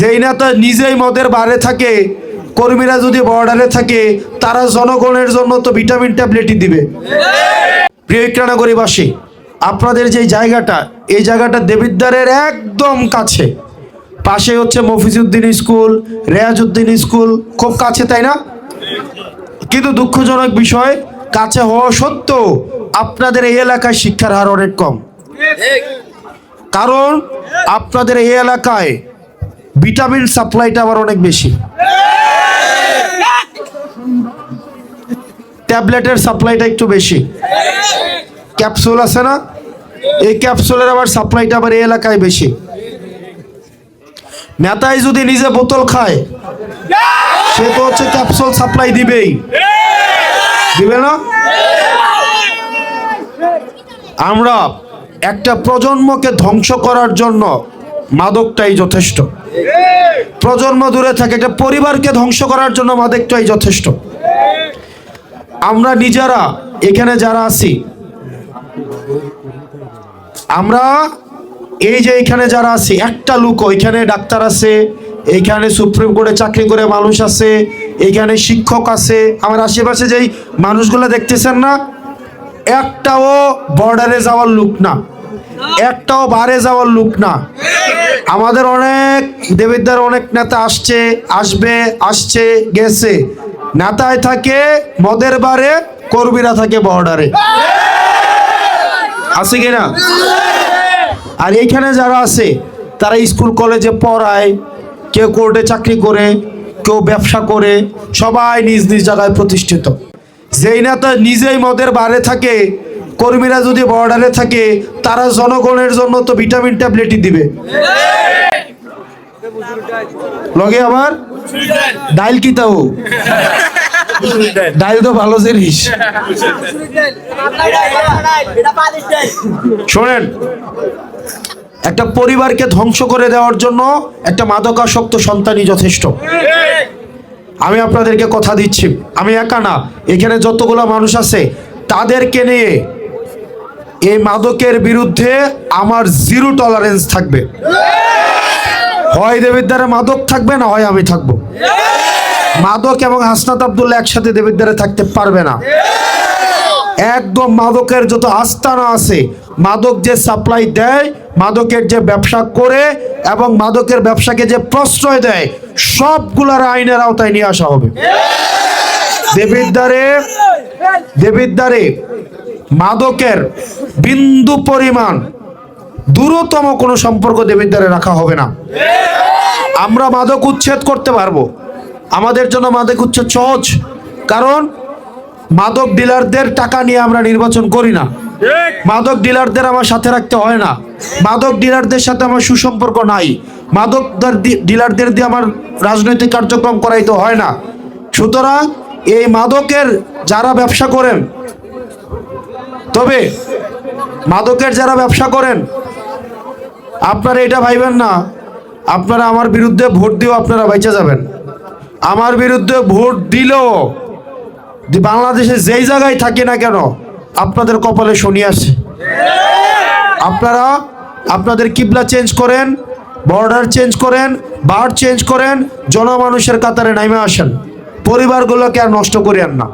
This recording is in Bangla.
যেই নেতা নিজেই মদের বারে থাকে, কর্মীরা যদি বর্ডারে থাকে, তারা জনগণের জন্য তো ভিটামিন ট্যাবলেটই দিবে। প্রিয় ইকরানগরীবাসী, আপনাদের যে জায়গাটা, এই জায়গাটা দেবিদ্বারের একদম কাছে, পাশে হচ্ছে মফিজউদ্দিন স্কুল, রেয়াজউদ্দিন স্কুল, খুব কাছে, তাই না? কিন্তু দুঃখজনক বিষয়, কাছে হওয়া সত্ত্বেও আপনাদের এই এলাকায় শিক্ষার হার অনেক কম। কারণ আপনাদের এই এলাকায় ভিটামিন সাপ্লাইটা আবার অনেক বেশি, ট্যাবলেটের সাপ্লাইটা একটু বেশি, ক্যাপসুল আছে না, এই ক্যাপসুলের আবার সাপ্লাইটা আবার এই এলাকায় বেশি। নেতাই যদি নিজে বোতল খায়, সে তো হচ্ছে ক্যাপসুল সাপ্লাই দিবেই, দিবে না? আমরা একটা প্রজন্মকে ধ্বংস করার জন্য মাদকটাই যথেষ্ট। প্রজন্ম দূরে থাকে, একটা পরিবারকে ধ্বংস করার জন্য মাদকটাই যথেষ্ট। আমরা নিজেরা এখানে যারা আছি, আমরা এই যে এখানে যারা আছি, একটা লোক, এখানে ডাক্তার আছে, এইখানে সুপ্রিম কোর্টে চাকরি করে মানুষ আছে, এইখানে শিক্ষক আছে, আমার আশেপাশে যেই মানুষগুলো দেখতেছেন না, একটাও বর্ডারে যাওয়ার লোক না, একটাও বারে যাওয়ার লোক না। আমাদের অনেক দেবিদ্বার অনেক নেতা আসছে, আসবে, আসছে, গেছে। নেতায় থাকে মদের বারে, কর্মীরা থাকে বর্ডারে, আছে কিনা? আর এইখানে যারা আছে, তারা স্কুল কলেজে পড়ায়, কেউ কোর্টে চাকরি করে, কেউ ব্যবসা করে, সবাই নিজ নিজ জায়গায় প্রতিষ্ঠিত। যেই নেতা নিজেই মদের বারে থাকে, কর্মীরা যদি বর্ডারে থাকে, তারা জনগণের জন্য তো ভিটামিন ট্যাবলেটই দিবে। লগে আবার ডাইল কি তাও, ডাইল তো ভালো জিনিস। শোনেন, একটা পরিবারকে ধ্বংস করে দেওয়ার জন্য একটা মাদকাসক্ত সন্তানই যথেষ্ট। আমি আপনাদেরকে কথা দিচ্ছি, আমি একা না, এখানে যতগুলো মানুষ আছে, তাদেরকে নিয়ে এই মাদকের বিরুদ্ধে আমার জিরো টলারেন্স থাকবে। হয় দেবিদ্বারে মাদক থাকবে, না হয় আমি থাকবো। মাদক এবং হাসনাত আব্দুল্লাহ একসাথে দেবিদ্বারে থাকতে পারবে না। একদম মাদকের যত আস্তানা আছে, মাদক যে সাপ্লাই দেয়, মাদকের যে ব্যবসা করে এবং মাদকের ব্যবসাকে যে প্রশ্রয় দেয়, সবগুলার আইনের আওতায় নিয়ে আসা হবে। দেবিদ্বারে মাদকের বিন্দু পরিমাণ দূরতম কোনো সম্পর্ক দেবিদ্বারে রাখা হবে না। আমরা মাদক উচ্ছেদ করতে পারবো, আমাদের জন্য মাদক উচ্ছেদ সহজ, কারণ মাদক ডিলারদের টাকা নিয়ে আমরা নির্বাচন করি না। মাদক ডিলারদের আমার সাথে রাখতে হয় না, মাদক ডিলারদের সাথে আমার সুসম্পর্ক নাই, মাদক ডিলারদের দিয়ে আমার রাজনৈতিক কার্যক্রম করাইতে হয় না। সুতরাং এই মাদকের যারা ব্যবসা করেন, তবে মাদকের যারা ব্যবসা করেন, আপনারা এটা ভাইবেন না আপনারা আমার বিরুদ্ধে ভোট দিয়েও আপনারা বাইচা যাবেন। আমার বিরুদ্ধে ভোট দিলেও বাংলাদেশে যেই জায়গায় থাকি না কেন, আপনাদের কপালে শনি আসে। আপনারা আপনাদের কিবলা চেঞ্জ করেন, বর্ডার চেঞ্জ করেন, বার চেঞ্জ করেন, জনমানুষের কাতারে নামে আসেন, পরিবারগুলোকে আর নষ্ট করিয়েন না।